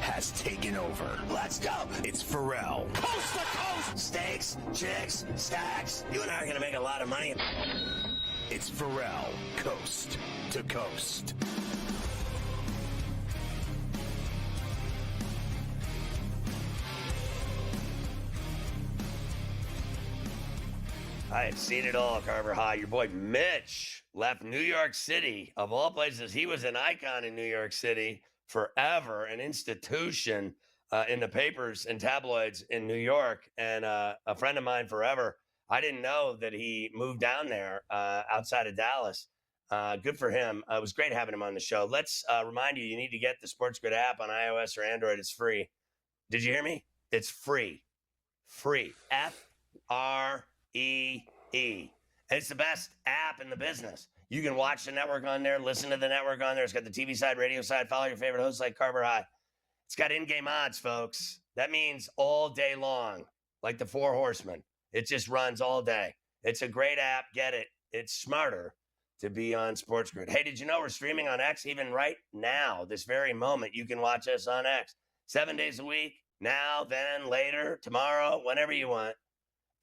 has taken over. Let's go. It's Ferrall. Coast to coast. Steaks, chicks, stacks. You and I are going to make a lot of money. It's Ferrall, coast to coast. I have seen it all, Carver High. Your boy Mitch left New York City. Of all places, he was an icon in New York City forever, an institution in the papers and tabloids in New York, and a friend of mine forever. I didn't know that he moved down there outside of Dallas. Good for him. It was great having him on the show. Let's remind you, you need to get the SportsGrid app on iOS or Android. It's free. Did you hear me? It's free. Free. F-R-E-E. And it's the best app in the business. You can watch the network on there, listen to the network on there. It's got the TV side, radio side, follow your favorite hosts like Carver High. It's got in-game odds, folks. That means all day long, like the Four Horsemen. It just runs all day. It's a great app. Get it. It's smarter to be on SportsGrid. Hey, did you know we're streaming on X even right now, this very moment? You can watch us on X 7 days a week, now, then, later, tomorrow, whenever you want,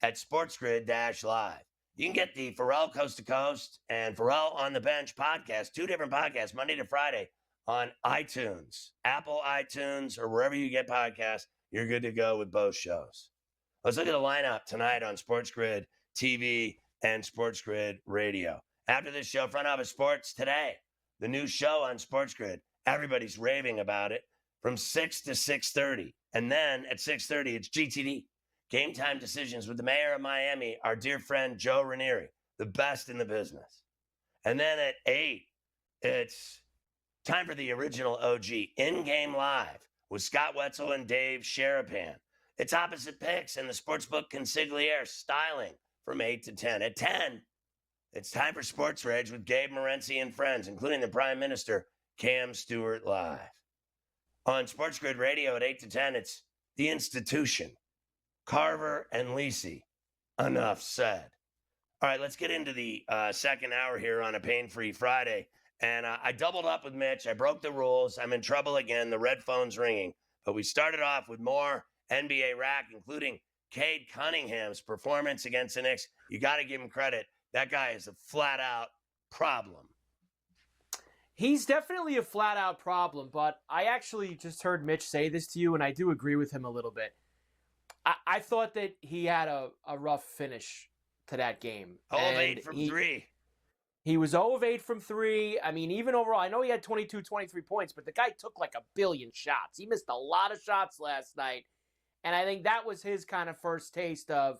at SportsGrid-Live. You can get the Ferrall Coast to Coast and Ferrall on the Bench podcast, 2 different podcasts, Monday to Friday, on iTunes, Apple iTunes, or wherever you get podcasts. You're good to go with both shows. Let's look at the lineup tonight on SportsGrid TV and SportsGrid Radio. After this show, Front Office Sports Today, the new show on SportsGrid. Everybody's raving about it from 6 to 6:30. And then at 6:30, it's GTD, Game Time Decisions with the mayor of Miami, our dear friend Joe Ranieri, the best in the business. And then at 8, it's time for the original OG, In-Game Live with Scott Wetzel and Dave Sharapan. It's Opposite Picks and the Sportsbook Consigliere Styling from 8 to 10. At 10, it's time for Sports Rage with Gabe Morency and friends, including the Prime Minister, Cam Stewart Live. On SportsGrid Radio at 8 to 10, it's The Institution, Carver and Lisi. Enough said. All right, let's get into the second hour here on a pain-free Friday. And I doubled up with Mitch. I broke the rules. I'm in trouble again. The red phone's ringing. But we started off with more NBA rack, including Cade Cunningham's performance against the Knicks. You got to give him credit. That guy is a flat-out problem. He's definitely a flat-out problem, but I actually just heard Mitch say this to you, and I do agree with him a little bit. I thought that he had a rough finish to that game. 0 of 8 from 3. He was 0 of 8 from 3. I mean, even overall, I know he had 22, 23 points, but the guy took like a billion shots. He missed a lot of shots last night, and I think that was his kind of first taste of,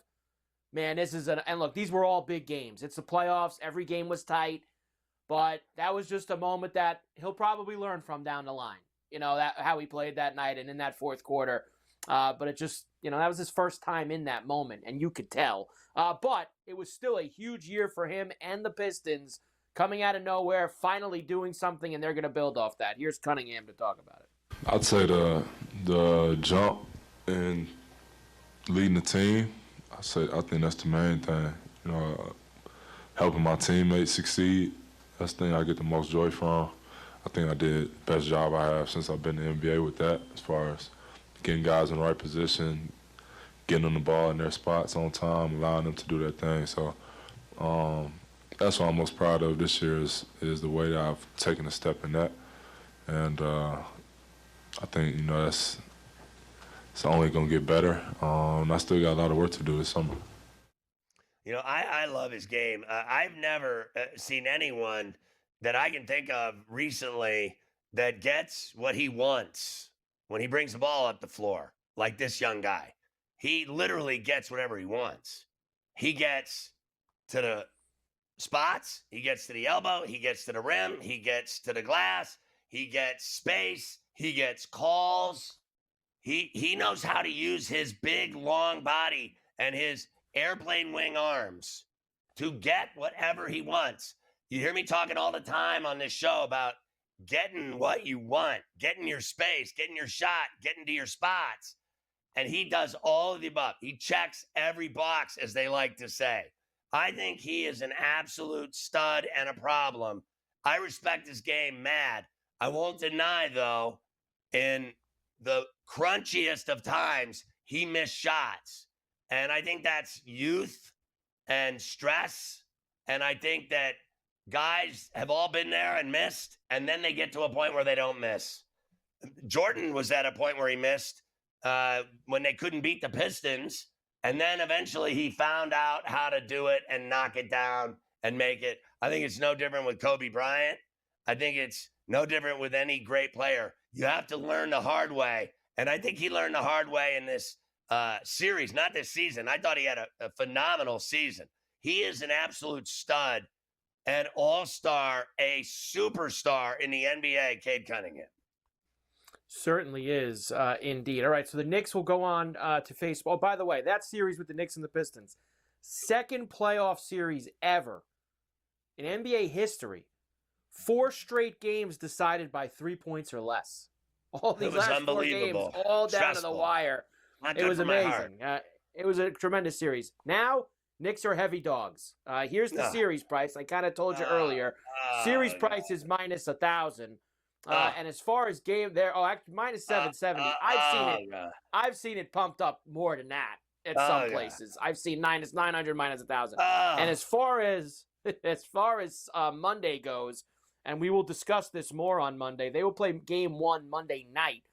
man, this is and look, these were all big games. It's the playoffs. Every game was tight. But that was just a moment that he'll probably learn from down the line. You know, that how he played that night and in that fourth quarter. But it just, you know, that was his first time in that moment, and you could tell. But it was still a huge year for him and the Pistons coming out of nowhere, finally doing something, and they're going to build off that. Here's Cunningham to talk about it. I'd say the jump in leading the team, I think that's the main thing. You know, helping my teammates succeed. That's the thing I get the most joy from. I think I did the best job I have since I've been in the NBA with that, as far as getting guys in the right position, getting them the ball in their spots on time, allowing them to do their thing. So that's what I'm most proud of this year is the way that I've taken a step in that. And I think, you know, it's only going to get better. I still got a lot of work to do this summer. You know, I love his game. I've never seen anyone that I can think of recently that gets what he wants when he brings the ball up the floor, like this young guy. He literally gets whatever he wants. He gets to the spots. He gets to the elbow. He gets to the rim. He gets to the glass. He gets space. He gets calls. He knows how to use his big, long body and his airplane wing arms to get whatever he wants. You hear me talking all the time on this show about getting what you want, getting your space, getting your shot, getting to your spots. And he does all of the above. He checks every box, as they like to say. I think he is an absolute stud and a problem. I respect his game mad. I won't deny, though, in the crunchiest of times, he missed shots. And I think that's youth and stress. And I think that guys have all been there and missed, and then they get to a point where they don't miss. Jordan was at a point where he missed when they couldn't beat the Pistons. And then eventually he found out how to do it and knock it down and make it. I think it's no different with Kobe Bryant. I think it's no different with any great player. You have to learn the hard way. And I think he learned the hard way in this series, not this season. I thought he had a phenomenal season. He is an absolute stud, an all-star, a superstar in the NBA, Cade Cunningham. Certainly is, indeed. All right, so the Knicks will go on to face. Oh, by the way, that series with the Knicks and the Pistons, second playoff series ever in NBA history. 4 straight games decided by 3 points or less. All these last 4 games, all down to the wire. It was amazing. It was a tremendous series. Now, Knicks are heavy dogs. Here's the series price. I kind of told you earlier. Series price is minus 1,000. And as far as game there, actually minus 770. I've seen it pumped up more than that at some places. I've seen minus 900, minus 1,000. And as far as Monday goes, and we will discuss this more on Monday, they will play game 1 Monday night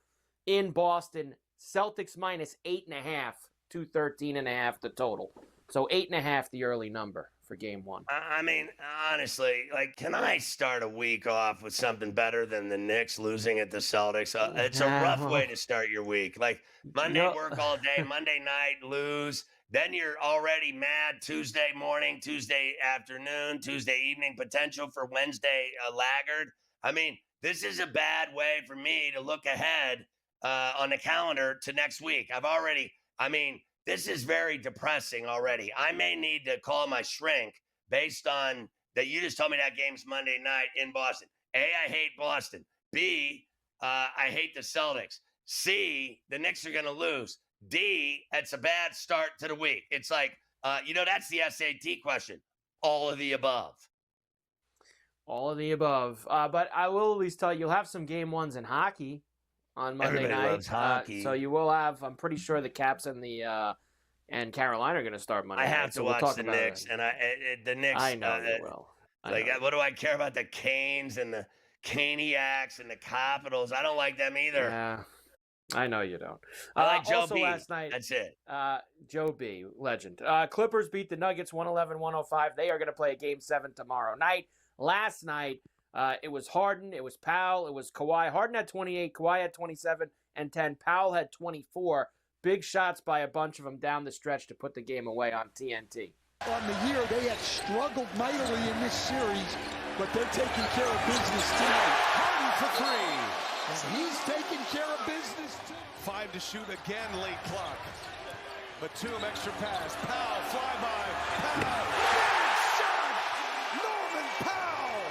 in Boston. Celtics minus 8.5, 213.5 the total. So 8.5 the early number for game 1. I mean, honestly, can I start a week off with something better than the Knicks losing at the Celtics? It's a rough way to start your week. Monday work all day, Monday night lose. Then you're already mad Tuesday morning, Tuesday afternoon, Tuesday evening, potential for Wednesday laggard. I mean, this is a bad way for me to look ahead on the calendar to next week. This is very depressing already. I may need to call my shrink based on that. You just told me that game's Monday night in Boston. A, I hate Boston. B, I hate the Celtics. C, the Knicks are going to lose. D, it's a bad start to the week. It's that's the SAT question. All of the above. All of the above. But I will at least tell you, you'll have some game 1s in hockey on Monday Everybody night. loves hockey. So you will have, I'm pretty sure the Caps and and Carolina are going to start Monday night. I have to watch the Knicks. And the Knicks. I know you will. What do I care about the Canes and the Caniacs and the Capitals? I don't like them either. Yeah. I know you don't. I like Joe B. Last night, that's it. Joe B, legend. Clippers beat the Nuggets 111-105. They are going to play a Game 7 tomorrow night. Last night, it was Harden, it was Powell, it was Kawhi. Harden had 28, Kawhi had 27 and 10. Powell had 24. Big shots by a bunch of them down the stretch to put the game away on TNT. On the year, they had struggled mightily in this series, but they're taking care of business tonight. Harden for 3. And he's taking care of business too. 5 to shoot again, late clock. Batum extra pass. Powell, flyby. Powell. Big shot! Norman Powell!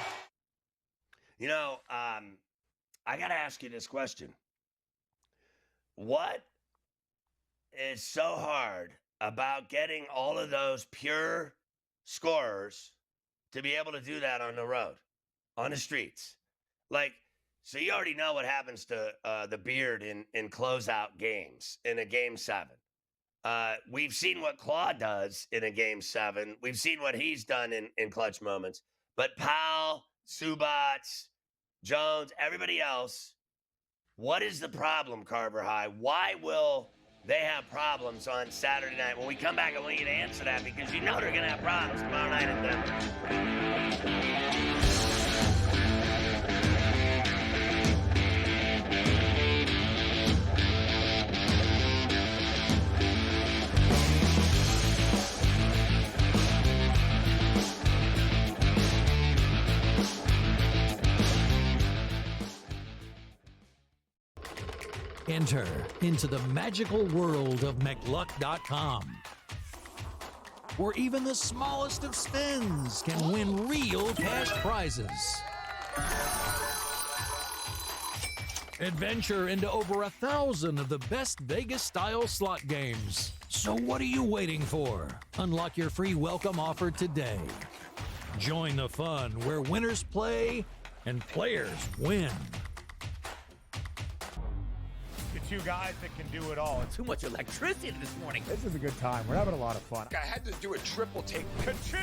I got to ask you this question. What is so hard about getting all of those pure scorers to be able to do that on the road, on the streets? So you already know what happens to the beard in closeout games, in a Game 7. We've seen what Claude does in a Game 7. We've seen what he's done in clutch moments. But Powell, Subats, Jones, everybody else, what is the problem, Carver High? Why will they have problems on Saturday night? When we come back, I want you to answer that, because you know they're going to have problems tomorrow night in Denver. Enter into the magical world of McLuck.com, where even the smallest of spins can win real cash prizes. Adventure into over 1,000 of the best Vegas-style slot games. So what are you waiting for? Unlock your free welcome offer today. Join the fun where winners play and players win. two guys that can do it all. Too much electricity this morning. This is a good time. We're having a lot of fun. I had to do a triple take. Ka-ching!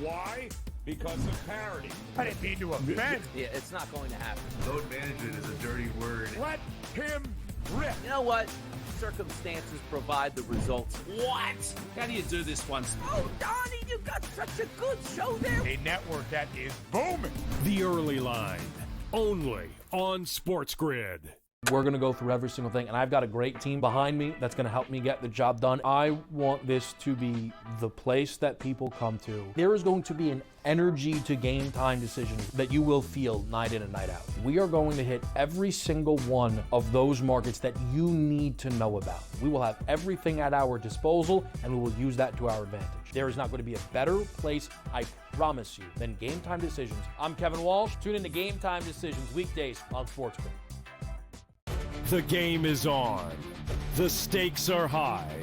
Why? Because of parity. I didn't mean to offend. Yeah, it's not going to happen. Load management is a dirty word. Let him rip. You know what? Circumstances provide the results. What? How do you do this one? Oh, Donnie, you got such a good show there. A network that is booming. The Early Line, only on SportsGrid. We're going to go through every single thing, and I've got a great team behind me that's going to help me get the job done. I want this to be the place that people come to. There is going to be an energy to game time decisions that you will feel night in and night out. We are going to hit every single one of those markets that you need to know about. We will have everything at our disposal, and we will use that to our advantage. There is not going to be a better place, I promise you, than Game Time Decisions. I'm Kevin Walsh. Tune in to Game Time Decisions weekdays on SportsGrid. The game is on. The stakes are high.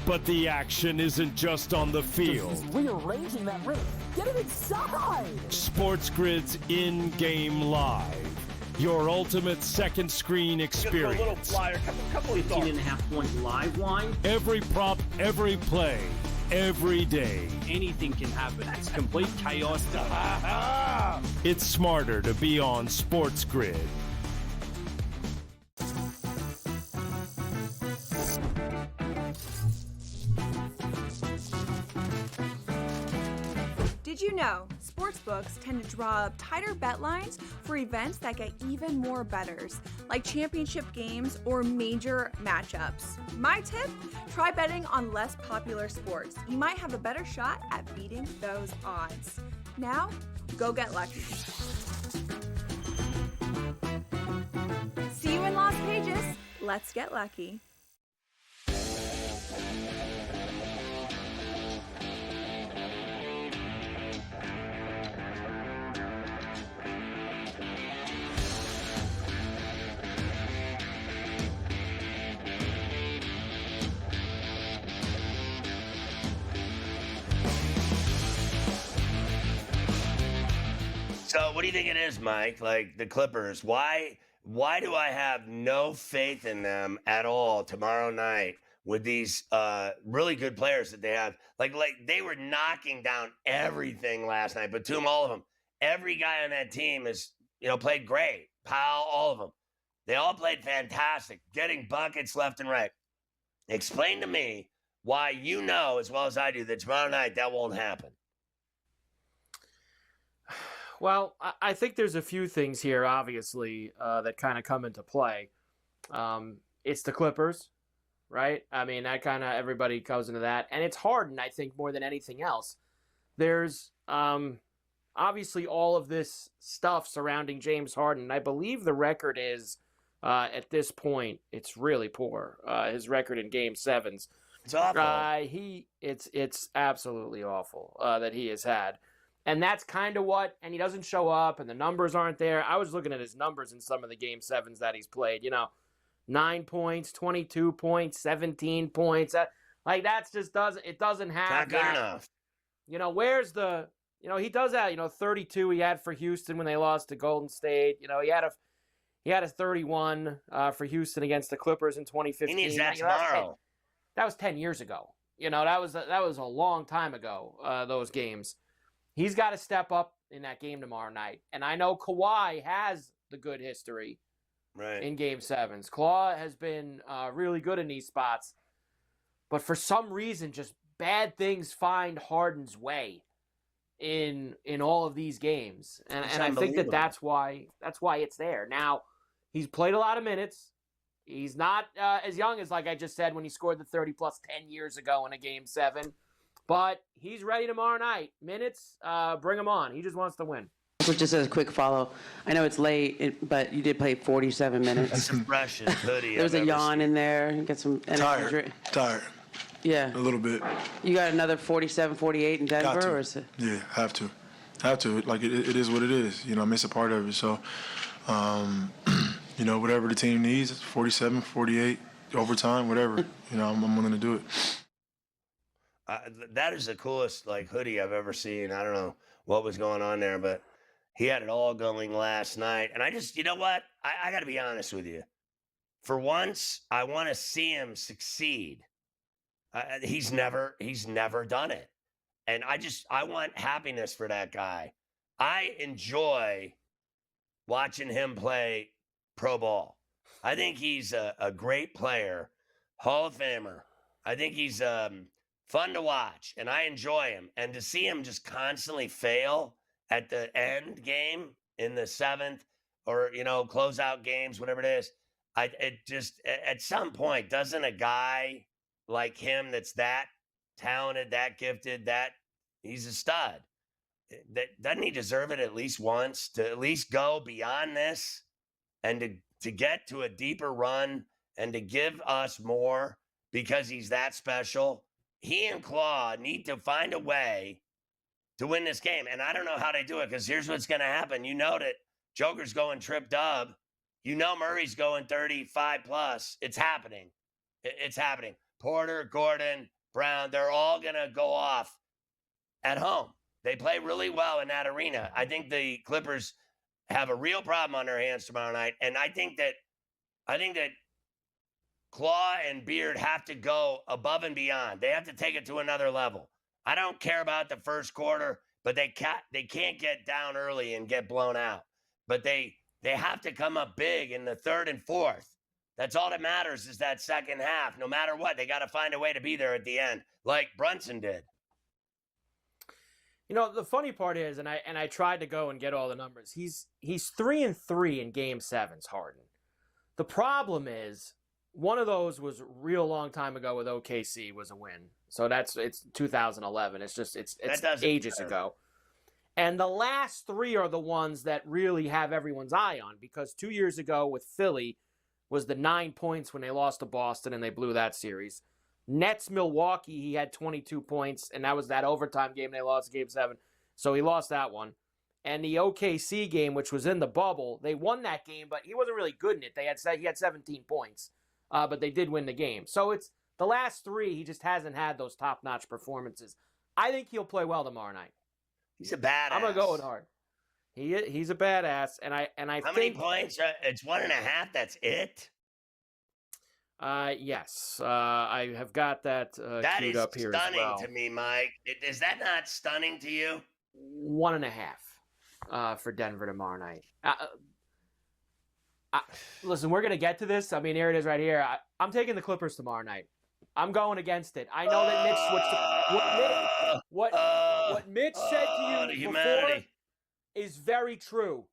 But the action isn't just on the field. He's rearranging that ring. Get it inside! SportsGrid's in-game live. Your ultimate second screen experience. A little flyer, couple of 15.5-point live line. Every prop, every play, every day. Anything can happen. It's complete chaos. It's smarter to be on SportsGrid. Did you know sportsbooks tend to draw up tighter bet lines for events that get even more bettors, like championship games or major matchups? My tip? Try betting on less popular sports. You might have a better shot at beating those odds. Now, go get lucky. See you in Las Vegas. Let's get lucky. So what do you think it is, Mike? Like the Clippers, why do I have no faith in them at all tomorrow night with these really good players that they have? Like they were knocking down everything last night. Batum, all of them. Every guy on that team is, played great. Powell, all of them. They all played fantastic, getting buckets left and right. Explain to me why you know as well as I do that tomorrow night that won't happen. Well, I think there's a few things here, obviously, that kind of come into play. It's the Clippers, right? I mean, that kind of everybody goes into that. And it's Harden, I think, more than anything else. There's obviously all of this stuff surrounding James Harden. I believe the record is, at this point, it's really poor. His record in Game 7s. It's awful. It's absolutely awful that he has had. And that's kind of and he doesn't show up, and the numbers aren't there. I was looking at his numbers in some of the Game 7s that he's played. 9 points, 22 points, 17 points. That's just doesn't have not good enough. Where's the, he does that, 32 he had for Houston when they lost to Golden State. He had a 31 for Houston against the Clippers in 2015. He needs that tomorrow. That was 10 years ago. That was a long time ago, those games. He's got to step up in that game tomorrow night. And I know Kawhi has the good history in Game 7s. Kawhi has been really good in these spots. But for some reason, just bad things find Harden's way in all of these games. And I think that's why it's there. Now, he's played a lot of minutes. He's not as young as, like I just said, when he scored the 30-plus 10 years ago in a Game 7. But he's ready tomorrow night. Minutes, bring him on. He just wants to win. So just as a quick follow, I know it's late, but you did play 47 minutes. That's the freshest hoodie. There was a yawn in there. Get some energy. Tired. Yeah. A little bit. You got another 47, 48 in Denver? Or is it? Yeah, have to. Like, it is what it is. I miss a part of it. So, whatever the team needs, 47, 48, overtime, whatever. I'm willing to do it. That is the coolest hoodie I've ever seen. I don't know what was going on there, but he had it all going last night. And I just, I got to be honest with you. for once, I want to see him succeed. He's never done it. And I want happiness for that guy. I enjoy watching him play pro ball. I think he's a great player, Hall of Famer. I think he's fun to watch, and I enjoy him. And to see him just constantly fail at the end game in the 7th or, closeout games, whatever it is, it just, at some point, doesn't a guy like him that's that talented, that gifted, that he's a stud, doesn't he deserve it at least once to at least go beyond this and to get to a deeper run and to give us more because he's that special? He and Claw need to find a way to win this game. And I don't know how they do it, because here's what's going to happen. You know that Joker's going trip dub. You know Murray's going 35 plus. It's happening. It's happening. Porter, Gordon, Brown, they're all going to go off at home. They play really well in that arena. I think the Clippers have a real problem on their hands tomorrow night. And I think that Claw and Beard have to go above and beyond. They have to take it to another level. I don't care about the first quarter, but they can't get down early and get blown out. But they have to come up big in the 3rd and 4th. That's all that matters, is that second half. No matter what, they got to find a way to be there at the end, like Brunson did. The funny part is, and I tried to go and get all the numbers. He's 3-3 in Game 7s, Harden. The problem is, one of those was real long time ago with OKC was a win. So it's 2011. It's ages ago. And the last 3 are the ones that really have everyone's eye on, because 2 years ago with Philly was the 9 points when they lost to Boston and they blew that series. Nets Milwaukee, he had 22 points, and that was that overtime game they lost Game 7. So he lost that one. And the OKC game, which was in the bubble, they won that game, but he wasn't really good in it. He had 17 points. But they did win the game. So it's the last 3, he just hasn't had those top-notch performances. I think he'll play well tomorrow night. He's a badass. I'm going to go with Hard. He's a badass. And I How think, many points? It's 1.5. That's it? Yes. I have got that queued up here as well. That is stunning to me, Mike. Is that not stunning to you? 1.5 for Denver tomorrow night. Listen, we're going to get to this. I mean, here it is right here. I'm taking the Clippers tomorrow night. I'm going against it. I know that Mitch switched. What Mitch said to you before is very true.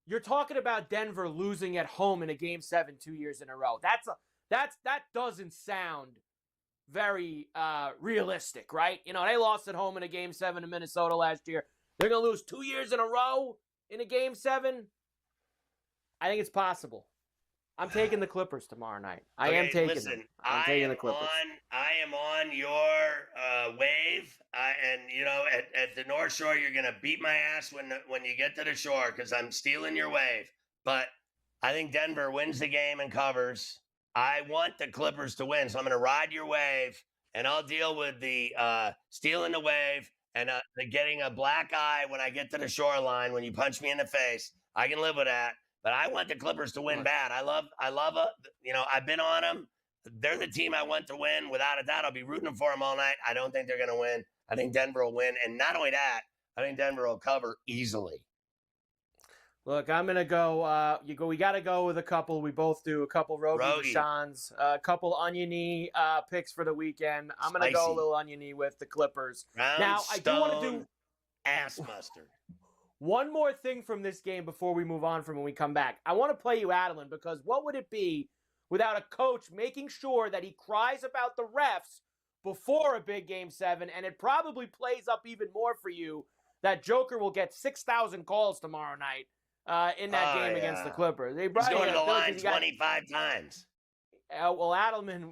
You're talking about Denver losing at home in a Game 7 2 years in a row. That doesn't sound very realistic, right? They lost at home in a Game 7 in Minnesota last year. They're going to lose 2 years in a row in a Game 7? I think it's possible. I'm taking the Clippers tomorrow night. I'm taking the Clippers. I am on your wave, and at the North Shore, you're gonna beat my ass when you get to the shore, because I'm stealing your wave. But I think Denver wins the game and covers. I want the Clippers to win, so I'm gonna ride your wave, and I'll deal with the stealing the wave and the getting a black eye when I get to the shoreline when you punch me in the face. I can live with that. But I want the Clippers to win bad. I love I've been on them. They're the team I want to win. Without a doubt, I'll be rooting for them all night. I don't think they're going to win. I think Denver will win. And not only that, I think Denver will cover easily. Look, I'm going to go. We got to go with a couple. We both do a couple Rogie Deshaun's, a couple oniony picks for the weekend. I'm going to go a little oniony with the Clippers. Now, I do want to do ass mustard. One more thing from this game before we move on from when we come back. I want to play you Adelman, because what would it be without a coach making sure that he cries about the refs before a big Game 7, and it probably plays up even more for you that Joker will get 6,000 calls tomorrow night in that game against the Clippers. He's going to the line 25 times. Well, Adelman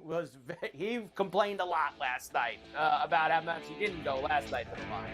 he complained a lot last night about how much he didn't go last night to the line.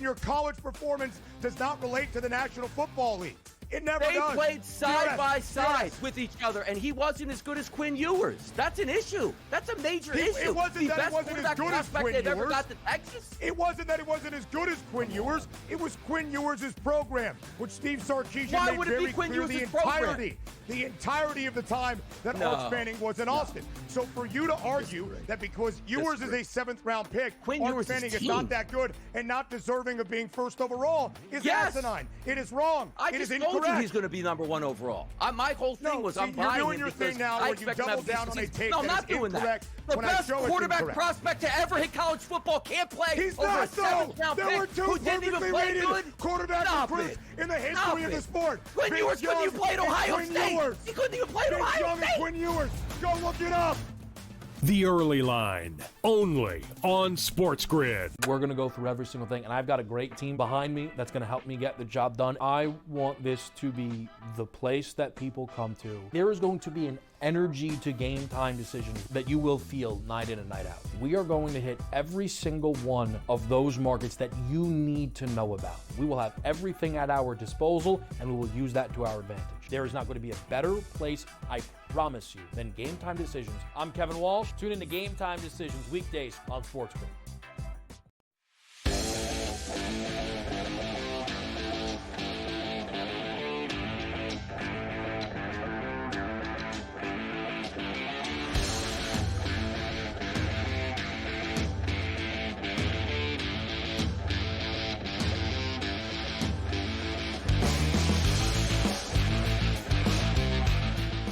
your college performance does not relate to the National Football League. It never They does. played side by side Yes. with each other, and he wasn't as good as Quinn Ewers. That's an issue. That's a major issue. It wasn't the that best it wasn't as quarterback good as prospect Quinn they've ever Ewers. got to Texas. It wasn't that it wasn't as good as Quinn Ewers. It was Quinn Ewers' program, which Steve Sarkisian Why made would it be very Quinn clear Ewers' the entirety of the time that No. Arch Manning was in Austin. So for you to argue that because Ewers is a 7th-round pick, Quinn Arch Ewers' Manning is team. not that good and not deserving of being first overall is Yes. asinine. It is wrong. I It is just told incorrect. you he's going to be number 1 overall. My whole thing was I'm you're buying doing him your because thing now I where you expect him to double have a down on a decent take season. No, I'm that not is doing that. incorrect The when I best show it's quarterback incorrect. prospect to ever hit college football can't play He's over a not, though. 7th-round There were pick two who didn't even perfectly play rated good. quarterback Stop recruits it. in the history Stop of it. the sport. Quinn Vince Ewers couldn't Young even play at and Ohio Quinn State. Ewers. He couldn't even play at Vince Ohio Young and State. Quinn Ewers. Go look it up. The Early Line, only on SportsGrid. We're going to go through every single thing, and I've got a great team behind me that's going to help me get the job done. I want this to be the place that people come to. There is going to be an energy to game time decisions that you will feel night in and night out. We are going to hit every single one of those markets that you need to know about. We will have everything at our disposal, and we will use that to our advantage. There is not going to be a better place, I promise you, than Game Time Decisions. I'm Kevin Walsh. Tune in to Game Time Decisions weekdays on SportsGrid.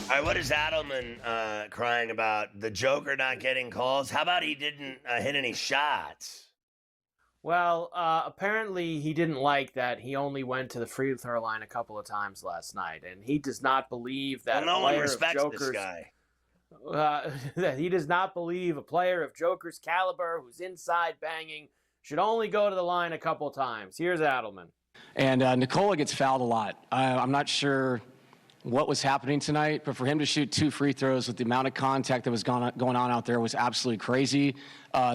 All right, what is Adelman crying about? The Joker not getting calls? How about he didn't hit any shots? Well, apparently he didn't like that he only went to the free throw line a couple of times last night, and he does not believe that Well, no a one player respects of this Joker's guy. That he does not believe a player of Joker's caliber who's inside banging should only go to the line a couple times. Here's Adelman. And Nikola gets fouled a lot. I'm not sure what was happening tonight, but for him to shoot 2 free throws with the amount of contact that was going on out there was absolutely crazy.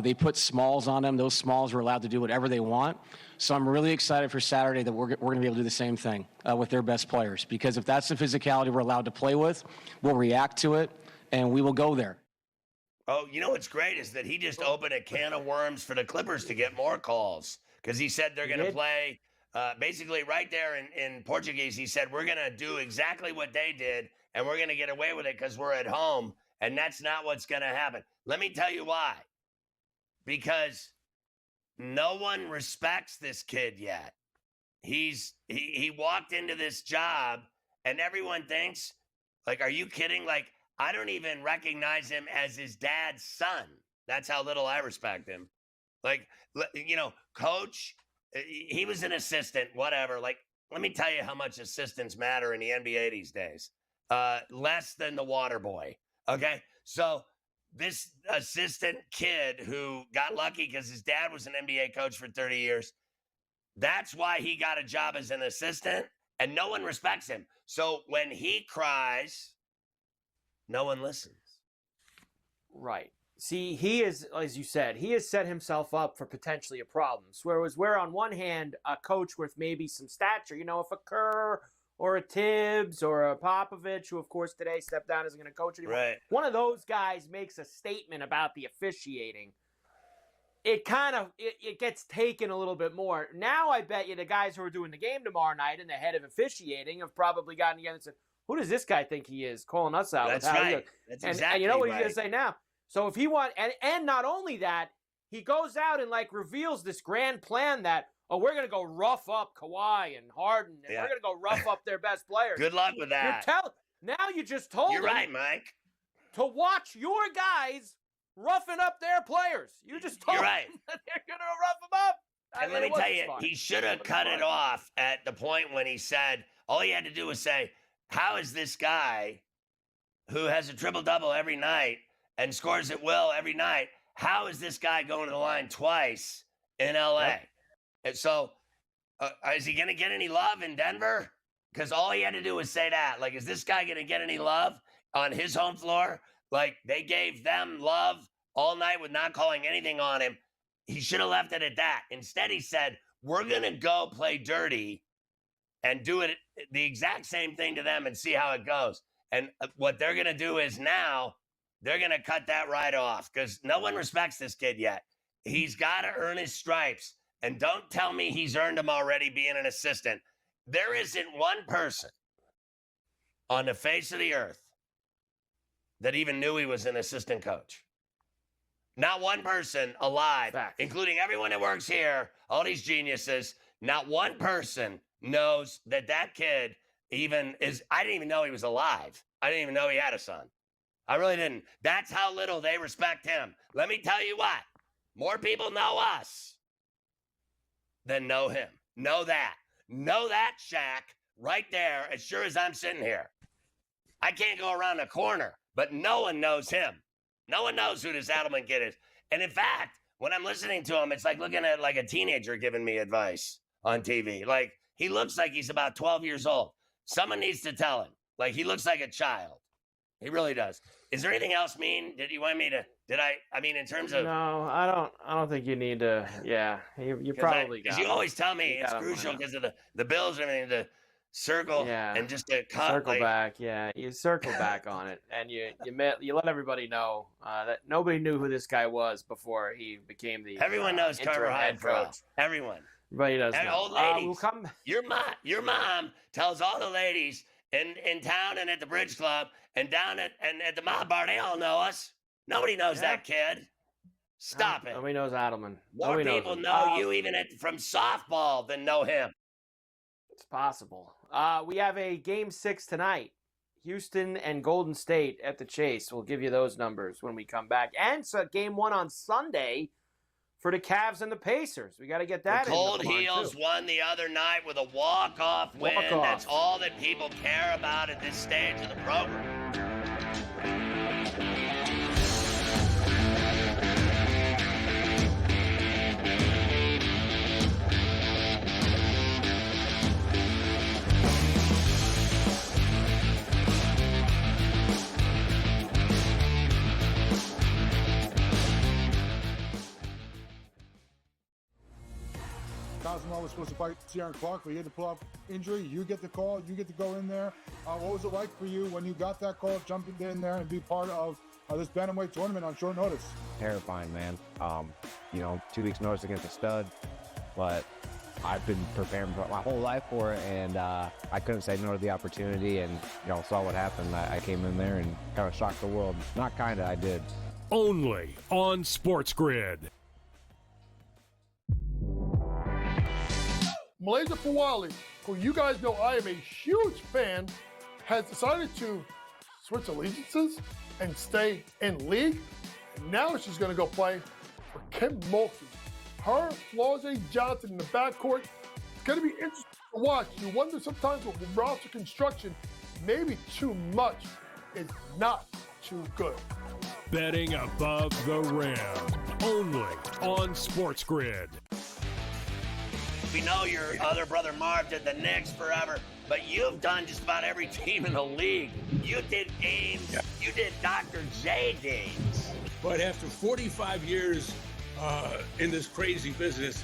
They put smalls on him. Those smalls were allowed to do whatever they want. So I'm really excited for Saturday that we're going to be able to do the same thing with their best players, because if that's the physicality we're allowed to play with, we'll react to it, and we will go there. Oh, you know what's great is that he just opened a can of worms for the Clippers to get more calls, because he said they're going to play basically right there in Portuguese. He said, we're going to do exactly what they did, and we're going to get away with it because we're at home, and that's not what's going to happen. Let me tell you why. Because no one respects this kid yet. He walked into this job, and everyone thinks, like, are you kidding? Like, I don't even recognize him as his dad's son. That's how little I respect him. Like, you know, coach, he was an assistant, whatever. Like, let me tell you how much assistants matter in the NBA these days. Less than the water boy. Okay? So this assistant kid who got lucky because his dad was an NBA coach for 30 years, that's why he got a job as an assistant, and no one respects him. So when he cries, no one listens. Right. See, he is, as you said, he has set himself up for potentially a problem. Whereas where on one hand, a coach with maybe some stature, you know, if a Kerr or a Tibbs or a Popovich, who of course today stepped down, isn't going to coach anymore. Right. One of those guys makes a statement about the officiating. It kind of, it gets taken a little bit more. Now I bet you the guys who are doing the game tomorrow night and the head of officiating have probably gotten together and said, who does this guy think he is calling us out? That's with how right. That's exactly and you know what right. he's going to say now? So if he and not only that, he goes out and like reveals this grand plan that, oh, we're going to go rough up Kawhi and Harden, and we're going to go rough up their best players. Good luck with that. Now you just told You're them right, Mike. to watch your guys roughing up their players. You just told You're right. them that they're going to rough them up. And let me tell you, he should have cut it off at the point when he said, all he had to do was say, how is this guy who has a triple-double every night and scores at will every night, how is this guy going to the line twice in L.A.? Yep. And so is he going to get any love in Denver? Because all he had to do was say that. Like, is this guy going to get any love on his home floor? Like, they gave them love all night with not calling anything on him. He should have left it at that. Instead, he said, we're going to go play dirty and do it the exact same thing to them and see how it goes. And what they're going to do is now they're going to cut that right off because no one respects this kid yet. He's got to earn his stripes. And don't tell me he's earned them already being an assistant. There isn't one person on the face of the earth that even knew he was an assistant coach. Not one person alive, including everyone that works here, all these geniuses, not one person knows that that kid even is, I didn't even know he was alive. I didn't even know he had a son. I really didn't. That's how little they respect him. Let me tell you what, more people know us than know him. Know that, Shaq, right there, as sure as I'm sitting here. I can't go around the corner, but no one knows him. No one knows who this Adelman kid is. And in fact, when I'm listening to him, it's like looking at like a teenager giving me advice on TV. Like, he looks like he's about 12 years old. Someone needs to tell him. Like, he looks like a child. He really does. Is there anything else, Mean? Did you want me to, I mean, in terms of. No, I don't think you need to, yeah. You probably got Because you always tell me it's crucial because of the Bills and everything, the circle and just to circle back. Yeah, you circle back on it, and you let everybody know that nobody knew who this guy was before he became the. Everyone knows Carver High coach. Everyone. Everybody does know. Old ladies. Your mom tells all the ladies in town and at the Bridge Club and down at the mob bar. They all know us. Nobody knows that kid. Stop it. Nobody knows Adelman. More people know you even from softball than know him. It's possible. We have a Game 6 tonight. Houston and Golden State at the Chase. We'll give you those numbers when we come back. And so Game 1 on Sunday for the Cavs and the Pacers. We got to get that in. The Cold Heels won the other night with a walk-off win. That's all that people care about at this stage of the program. Cosmo was supposed to fight Ciaran Clark, but he had to pull off injury. You get the call. You get to go in there. What was it like for you when you got that call, jumping in there and be part of this bantamweight tournament on short notice? Terrifying, man. 2 weeks notice against a stud, but I've been preparing my whole life for it, and I couldn't say no to the opportunity, and saw what happened. I came in there and kind of shocked the world. Not kind of, I did. Only on SportsGrid. Malaysia Fawali, who you guys know I am a huge fan, has decided to switch allegiances and stay in league. And now she's going to go play for Kim Mulkey. Her, Flau'jae Johnson in the backcourt. It's going to be interesting to watch. You wonder sometimes with roster construction, maybe too much is not too good. Betting above the rim. Only on SportsGrid. We know your other brother Marv did the Knicks forever, but you've done just about every team in the league. You did Ames. Yeah. You did Dr. J games. But after 45 years in this crazy business,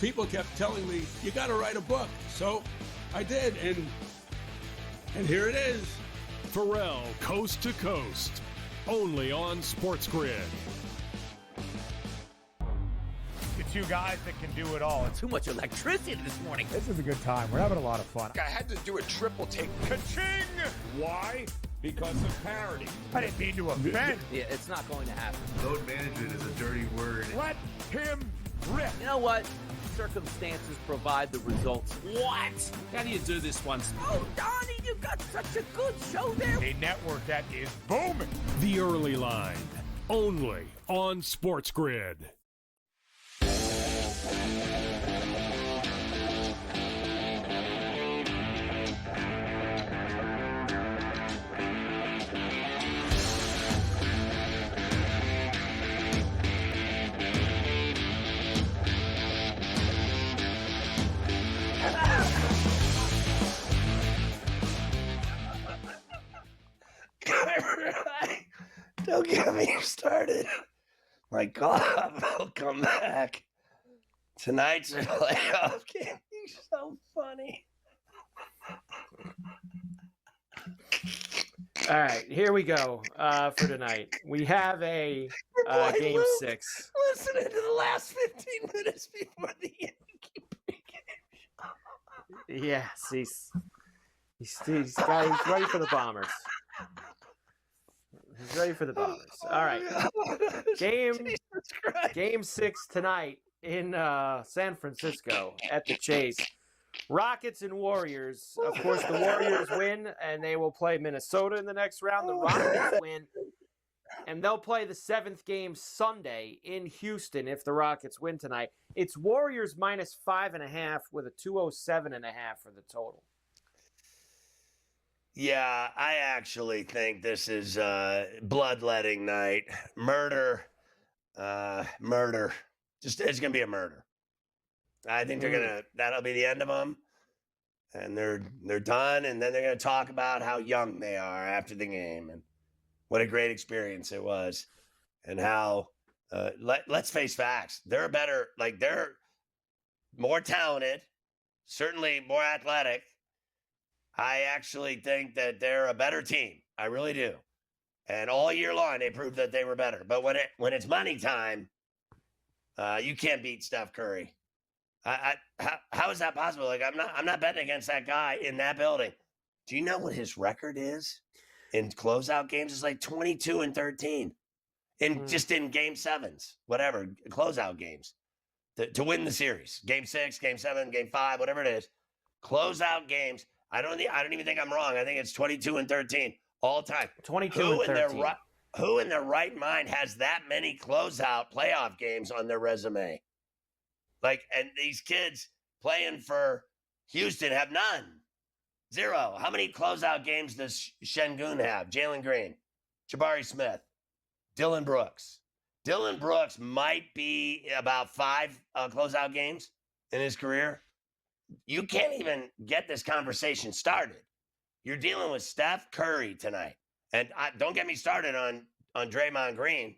people kept telling me, you got to write a book. So I did, and here it is. Ferrall, Coast to Coast. Only on SportsGrid. Two guys that can do it all. Too much electricity this morning. This is a good time. We're having a lot of fun. I had to do a triple take. Ka-ching! Why? Because of parity. I didn't mean to offend. Yeah, it's not going to happen. Load management is a dirty word. Let him rip. You know what? Circumstances provide the results. What? How do you do this one? Oh, Donnie, you got such a good show there. A network that is booming. The Early Line. Only on SportsGrid. Don't get me started. My God, I'll come back. Tonight's playoff game. You're so funny. All right, here we go for tonight. We have a game Luke 6. Listening to the last 15 minutes before the Yankee pregame. Yes, he's ready for the Bombers. He's ready for the Bombers. All right, game 6 tonight in San Francisco at the Chase. Rockets and Warriors. Of course, the Warriors win, and they will play Minnesota in the next round. The Rockets win, and they'll play the 7th game Sunday in Houston if the Rockets win tonight. It's Warriors -5.5 with a 207.5 for the total. Yeah, I actually think this is bloodletting night. Murder. Just it's gonna be a murder. I think that'll be the end of them, and they're done, and then they're gonna talk about how young they are after the game and what a great experience it was, and how let's face facts, they're better, like they're more talented, certainly more athletic. I actually think that they're a better team. I really do, and all year long they proved that they were better. But when it's money time, you can't beat Steph Curry. How is that possible? Like I'm not betting against that guy in that building. Do you know what his record is in closeout games? It's like 22-13 just in game 7s, whatever closeout games to win the series. Game 6, game 7, game 5, whatever it is, closeout games. I don't even think I'm wrong. I think it's 22-13 all time. 22-13. Who in their right mind has that many closeout playoff games on their resume? Like, and these kids playing for Houston have none. 0. How many closeout games does Şengün have? Jalen Green, Jabari Smith, Dylan Brooks. Dylan Brooks might be about 5 closeout games in his career. You can't even get this conversation started. You're dealing with Steph Curry tonight. And don't get me started on Draymond Green.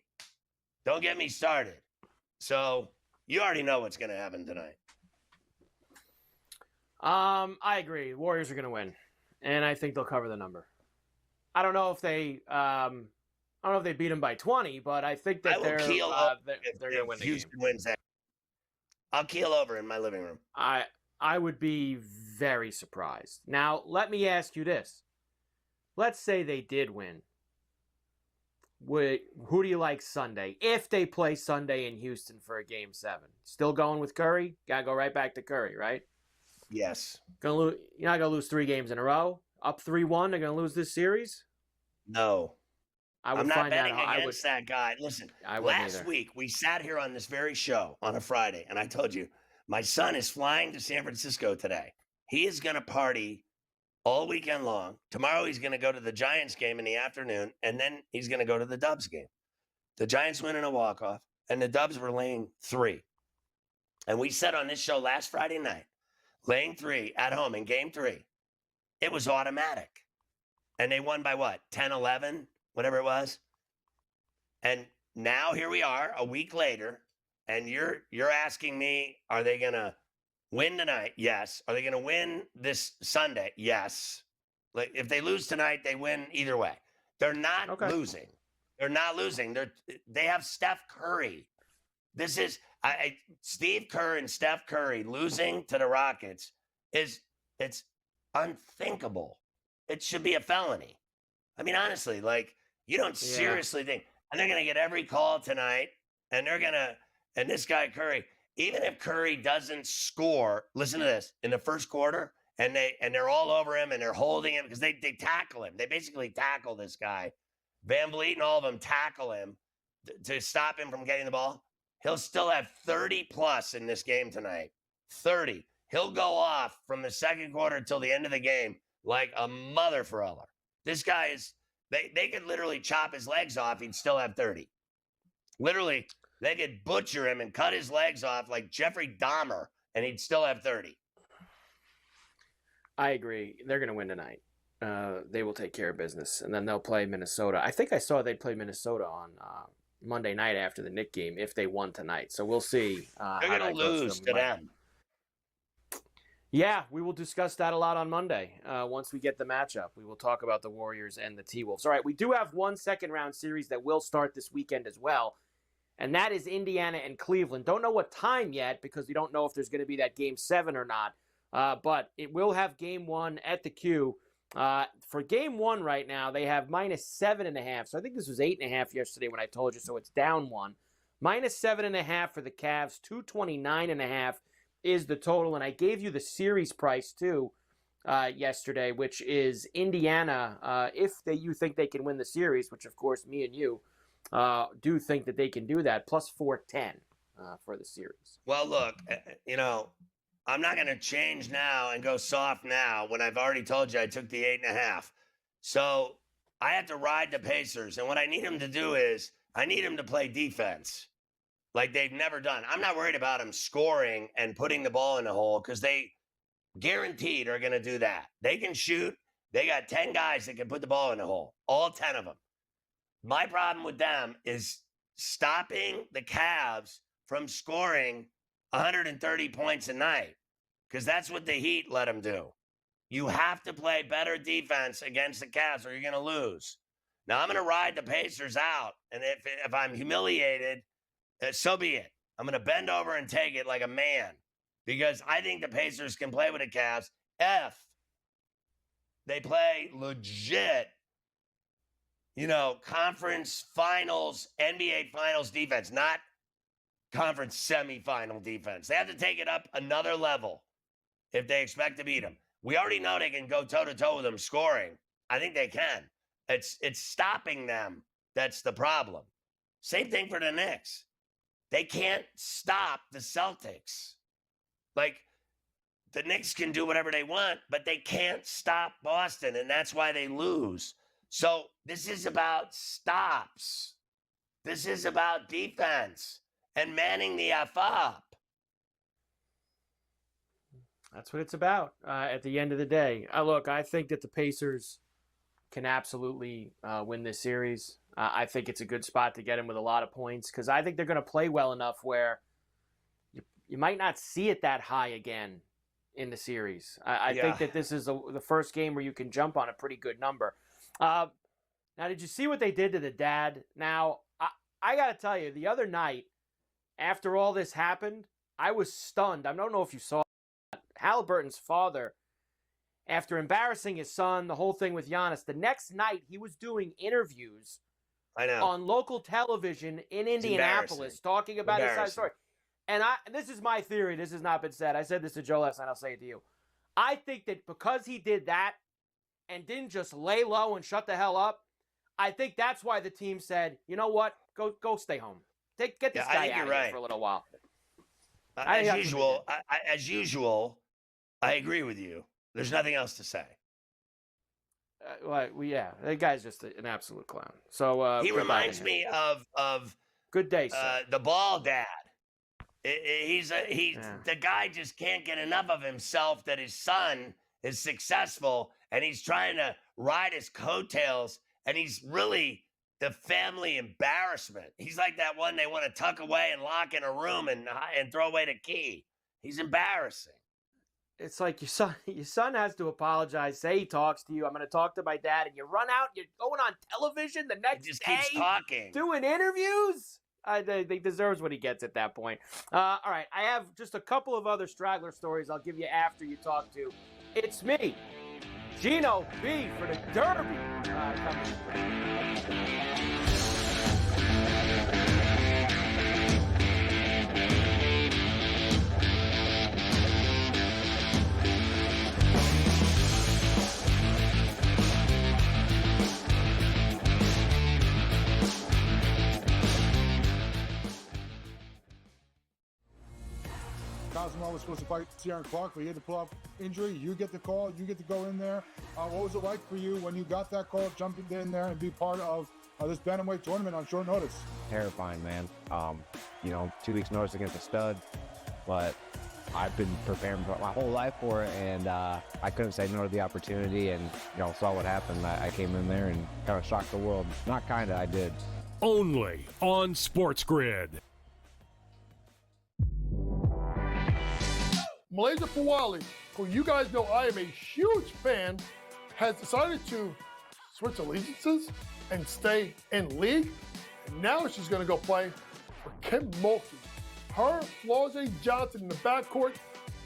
Don't get me started. So you already know what's going to happen tonight. I agree. Warriors are going to win, and I think they'll cover the number. I don't know if they beat them by 20, but I think that they're going to win the Houston game. Wins that. I'll keel over in my living room. I would be very surprised. Now, let me ask you this. Let's say they did win. Who do you like Sunday? If they play Sunday in Houston for a game 7. Still going with Curry? Got to go right back to Curry, right? Yes. You're not going to lose 3 games in a row? Up 3-1, they're going to lose this series? No. I'm not betting against that guy. Listen, last either. week we sat here on this very show on a Friday, and I told you, my son is flying to San Francisco today. He is going to party all weekend long. Tomorrow he's going to go to the Giants game in the afternoon, and then he's going to go to the Dubs game. The Giants win in a walk-off, and the Dubs were laying 3. And we said on this show last Friday night, laying 3 at home in game 3, it was automatic. And they won by what, 10-11, whatever it was? And now here we are a week later, and you're asking me, are they going to win tonight? Yes. Are they going to win this Sunday? Yes. Like if they lose tonight, they win either way. They're not losing. They're not losing. They have Steph Curry. This is Steve Kerr and Steph Curry losing to the Rockets it's unthinkable. It should be a felony. I mean, honestly, like you don't seriously think, and they're going to get every call tonight, and and this guy Curry, even if Curry doesn't score, listen to this, in the first quarter, and they're all over him and they're holding him because they tackle him. They basically tackle this guy. Van Vliet and all of them tackle him to stop him from getting the ball. He'll still have 30 plus in this game tonight. 30. He'll go off from the second quarter till the end of the game like a mother feller. This guy is, they could literally chop his legs off. He'd still have 30. Literally, they could butcher him and cut his legs off like Jeffrey Dahmer, and he'd still have 30. I agree. They're going to win tonight. They will take care of business, and then they'll play Minnesota. I think I saw they play Minnesota on Monday night after the Knicks game if they won tonight. So we'll see. They're going to lose to them. Yeah, we will discuss that a lot on Monday. Once we get the matchup, we will talk about the Warriors and the T-Wolves. All right, we do have one second-round series that will start this weekend as well, and that is Indiana and Cleveland. Don't know what time yet because we don't know if there's going to be that Game 7 or not, but it will have Game 1 at the Q. For Game 1 right now, they have -7.5. So I think this was 8.5 yesterday when I told you, so it's down 1. -7.5 for the Cavs, 229.5 is the total, and I gave you the series price too yesterday, which is Indiana. If you think they can win the series, which of course me and you do think that they can do that, plus 410 for the series. Well, look, I'm not going to change now and go soft now when I've already told you I took the 8.5. So I have to ride the Pacers, and what I need them to do is I need them to play defense like they've never done. I'm not worried about them scoring and putting the ball in the hole because they guaranteed are going to do that. They can shoot. They got 10 guys that can put the ball in the hole, all 10 of them. My problem with them is stopping the Cavs from scoring 130 points a night because that's what the Heat let them do. You have to play better defense against the Cavs or you're going to lose. Now, I'm going to ride the Pacers out, and if I'm humiliated, so be it. I'm going to bend over and take it like a man because I think the Pacers can play with the Cavs if they play legit, conference finals, NBA finals defense, not conference semifinal defense. They have to take it up another level if they expect to beat them. We already know they can go toe-to-toe with them scoring. I think they can. It's stopping them that's the problem. Same thing for the Knicks. They can't stop the Celtics. Like, the Knicks can do whatever they want, but they can't stop Boston, and that's why they lose. So this is about stops. This is about defense and manning the F up. That's what it's about at the end of the day. Look, I think that the Pacers can absolutely win this series. I think it's a good spot to get him with a lot of points because I think they're going to play well enough where you might not see it that high again in the series. I think that this is the first game where you can jump on a pretty good number. Now, did you see what they did to the dad? Now, I got to tell you, the other night, after all this happened, I was stunned. I don't know if you saw that. Halliburton's father, after embarrassing his son, the whole thing with Giannis, the next night he was doing interviews on local television in Indianapolis talking about his side story. And this is my theory. This has not been said. I said this to Joe last night. I'll say it to you. I think that because he did that and didn't just lay low and shut the hell up, I think that's why the team said, you know what? Go stay home. Get this guy out of here for a little while. As usual, I agree with you. There's nothing else to say. That guy's just an absolute clown. So he reminds me of good day, sir. The ball dad. The guy just can't get enough of himself that his son is successful and he's trying to ride his coattails and he's really the family embarrassment. He's like that one they want to tuck away and lock in a room and throw away the key. He's embarrassing. It's like your son has to apologize, say he talks to you, I'm going to talk to my dad, and you run out, you're going on television the next day. He just keeps talking. Doing interviews? I think he deserves what he gets at that point. All right, I have just a couple of other straggler stories I'll give you after you talk to. It's me, Gino B, for the Derby. Cosmo was supposed to fight Ciaran Clark, but he had to pull off injury. You get the call. You get to go in there. What was it like for you when you got that call, jumping in there and be part of this bantamweight tournament on short notice? Terrifying, man. 2 weeks notice against a stud, but I've been preparing for my whole life for it, and I couldn't say no to the opportunity, and saw what happened. I came in there and kind of shocked the world. Not kind of, I did. only on SportsGrid. Malaysia Fawali, who you guys know I am a huge fan, has decided to switch allegiances and stay in league. And now she's going to go play for Kim Mulkey. Her, Flau'jae Johnson in the backcourt.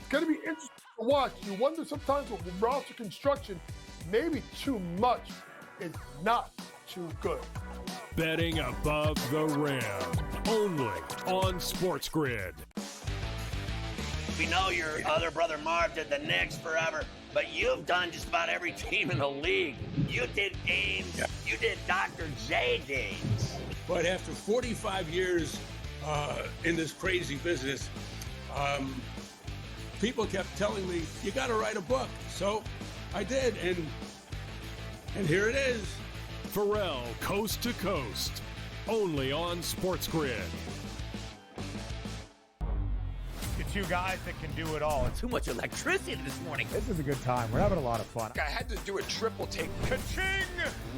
It's going to be interesting to watch. You wonder sometimes with roster construction, maybe too much is not too good. Betting above the rim, only on SportsGrid. We know your other brother Marv did the Knicks forever, but you've done just about every team in the league. You did Ames, you did Dr. J games. But after 45 years in this crazy business, people kept telling me, you got to write a book. So I did, and here it is. Ferrall Coast to Coast, only on SportsGrid. The two guys that can do it all. Too much electricity this morning. This is a good time. We're having a lot of fun. I had to do a triple take. Ka-ching!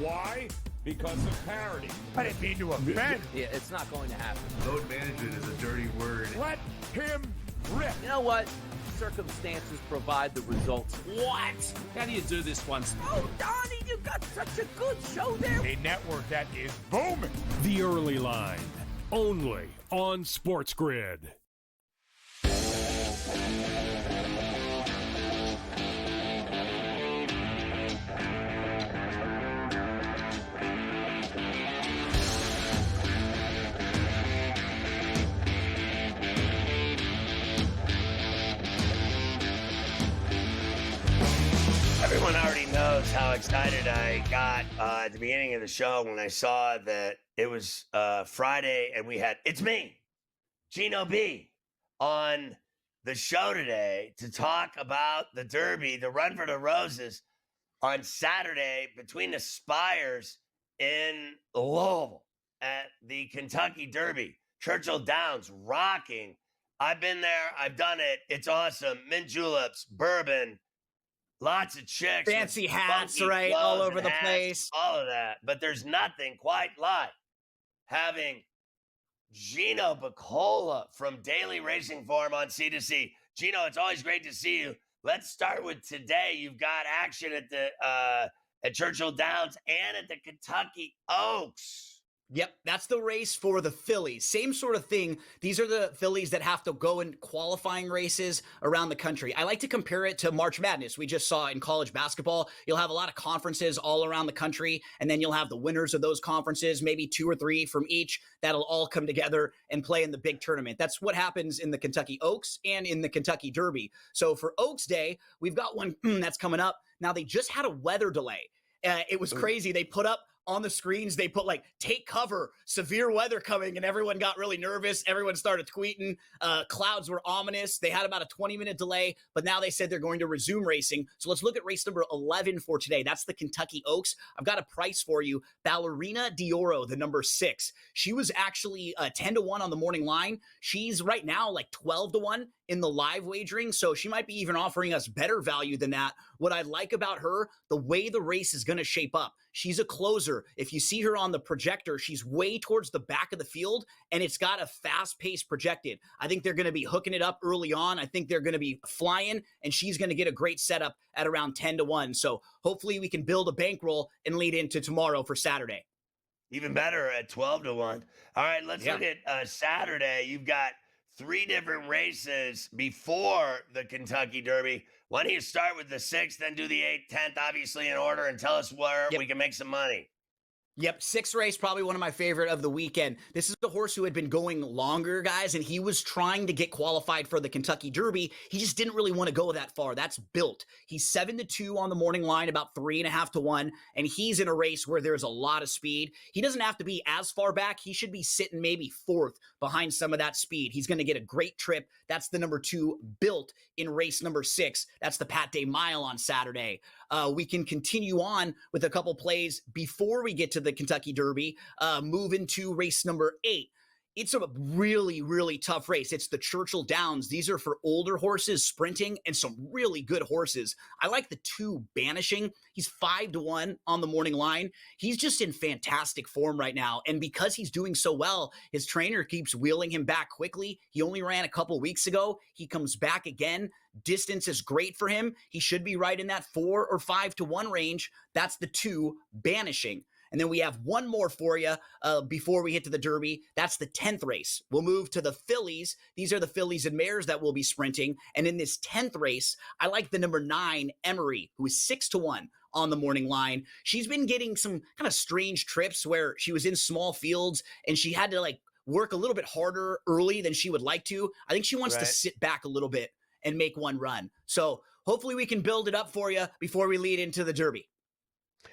Why? Because of parity. I didn't mean to offend. Yeah, it's not going to happen. Load management is a dirty word. Let him rip. You know what? Circumstances provide the results. What? How do you do this once? Oh, Donnie, you got such a good show there. A network that is booming. The Early Line, only on SportsGrid. Everyone already knows how excited I got at the beginning of the show when I saw that it was Friday and we had It's Me, Gino B, on the show today to talk about the Derby, the Run for the Roses on Saturday between the Spires in Louisville at the Kentucky Derby. Churchill Downs rocking. I've been there. I've done it. It's awesome. Mint juleps, bourbon, lots of chicks. Fancy hats, funky right? clothes All over and the hats, place. All of that. But there's nothing quite like having Gino Bacola from Daily Racing Form on C2C. Gino, it's always great to see you. Let's start with today. You've got action at the at Churchill Downs and at the Kentucky Oaks. Yep, that's the race for the fillies. Same sort of thing. These are the fillies that have to go in qualifying races around the country. I like to compare it to March Madness. We just saw in college basketball. You'll have a lot of conferences all around the country, and then you'll have the winners of those conferences, maybe 2 or 3 from each, that'll all come together and play in the big tournament. That's what happens in the Kentucky Oaks and in the Kentucky Derby. So for Oaks Day, we've got one that's coming up. Now, they just had a weather delay. It was crazy. They put up on the screens, they put like, take cover, severe weather coming, and everyone got really nervous. Everyone started tweeting. Clouds were ominous. They had about a 20-minute delay, but now they said they're going to resume racing. So let's look at race number 11 for today. That's the Kentucky Oaks. I've got a price for you. Ballerina Dioro, the number 6. She was actually 10-1 on the morning line. She's right now like 12-1 in the live wagering, so she might be even offering us better value than that. What I like about her, the way the race is going to shape up, she's a closer. If you see her on the projector, she's way towards the back of the field, and it's got a fast pace projected. I think they're going to be hooking it up early on. I think they're going to be flying, and she's going to get a great setup at around 10-1. So hopefully we can build a bankroll and lead into tomorrow for Saturday. Even better at 12-1. All right, let's look at Saturday. You've got 3 different races before the Kentucky Derby. Why don't you start with the 6th, then do the 8th, 10th, obviously in order, and tell us where we can make some money. Yep, 6th race, probably one of my favorite of the weekend. This is the horse who had been going longer, guys, and he was trying to get qualified for the Kentucky Derby. He just didn't really want to go that far. That's Built. He's 7-2 on the morning line, about 3.5-1, and he's in a race where there's a lot of speed. He doesn't have to be as far back. He should be sitting maybe 4th behind some of that speed. He's going to get a great trip. That's the number 2, Built, in race number 6. That's the Pat Day Mile on Saturday. We can continue on with a couple plays before we get to the Kentucky Derby, move into race number 8. it's a really, really tough race. It's the Churchill Downs. These are for older horses sprinting and some really good horses. I like the 2 Banishing. He's 5-1 on the morning line. He's just in fantastic form right now. And because he's doing so well, his trainer keeps wheeling him back quickly. He only ran a couple weeks ago. He comes back again. Distance is great for him. He should be right in that 4 or 5-1 range. That's the 2 Banishing. And then we have one more for you before we get to the Derby. That's the 10th race. We'll move to the fillies. These are the fillies and mares that will be sprinting. And in this 10th race, I like the number 9, Emery, who is 6-1 on the morning line. She's been getting some kind of strange trips where she was in small fields and she had to work a little bit harder early than she would like to. I think she wants to sit back a little bit and make one run. So hopefully we can build it up for you before we lead into the Derby.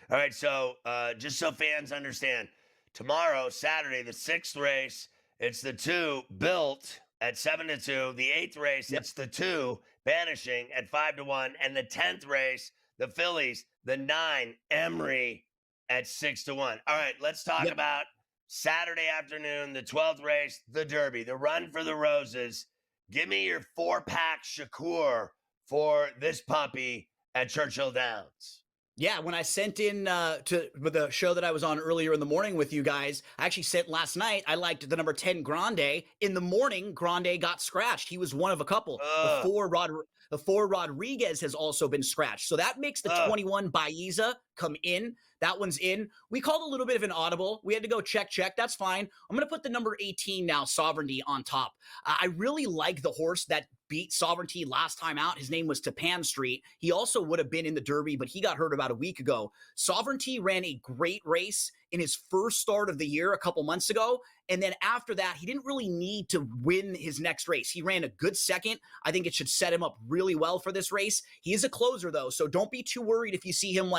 All right, so just so fans understand, tomorrow, Saturday, the 6th race, it's the 2 Built at 7-2. The 8th race, it's the 2 Banishing at 5-1. And the 10th race, the fillies, the 9 Emery at 6-1. All right, let's talk about Saturday afternoon, the 12th race, the Derby, the Run for the Roses. Give me your 4-pack Shakur for this puppy at Churchill Downs. Yeah, when I sent in to the show that I was on earlier in the morning with you guys, I actually sent last night, I liked the number 10 Grande. In the morning, Grande got scratched. He was one of a couple. The 4 Rodriguez has also been scratched. So that makes the 21 Baeza come in. That one's in. We called a little bit of an audible. We had to go check. That's fine. I'm going to put the number 18 now, Sovereignty, on top. I really like the horse that beat Sovereignty last time out. His name was Tapan Street. He also would have been in the Derby, but he got hurt about a week ago. Sovereignty ran a great race in his first start of the year a couple months ago. And then after that, he didn't really need to win his next race. He ran a good second. I think it should set him up really well for this race. He is a closer, though, so don't be too worried if you see him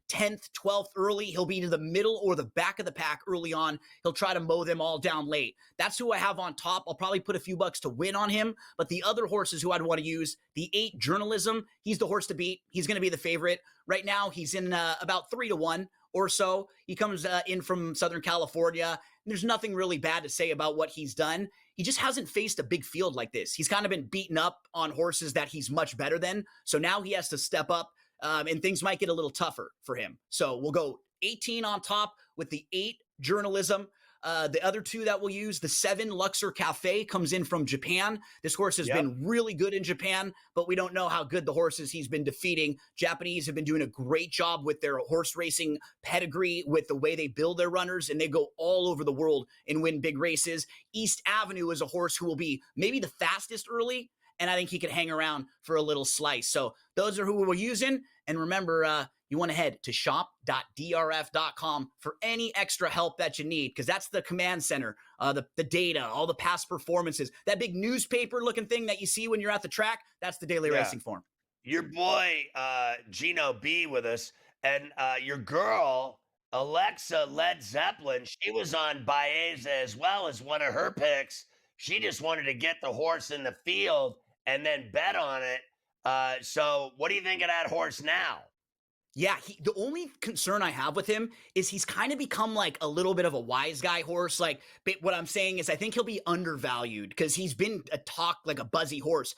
10th, 12th early. He'll be to the middle or the back of the pack early on. He'll try to mow them all down late. That's who I have on top. I'll probably put a few bucks to win on him. But the other horses who I'd want to use, the 8 Journalism, he's the horse to beat. He's going to be the favorite. Right now, he's in about 3-1 or so. He comes in from Southern California. There's nothing really bad to say about what he's done. He just hasn't faced a big field like this. He's kind of been beaten up on horses that he's much better than. So now he has to step up. And things might get a little tougher for him. So we'll go 18 on top with the 8 Journalism. The other 2 that we'll use, the 7 Luxor Cafe comes in from Japan. This horse has been really good in Japan, but we don't know how good the horses he's been defeating. Japanese have been doing a great job with their horse racing pedigree, with the way they build their runners, and they go all over the world and win big races. East Avenue is a horse who will be maybe the fastest early, and I think he could hang around for a little slice. So those are who we're using. And remember, you want to head to shop.drf.com for any extra help that you need, because that's the command center, the data, all the past performances. That big newspaper-looking thing that you see when you're at the track, that's the daily racing form. Your boy, Gino B, with us, and your girl, Alexa Led Zeppelin, she was on Baeza as well as one of her picks. She just wanted to get the horse in the field and then bet on it. So what do you think of that horse now? Yeah, the only concern I have with him is he's kind of become a little bit of a wise guy horse. What I'm saying is I think he'll be undervalued because he's been a buzzy horse.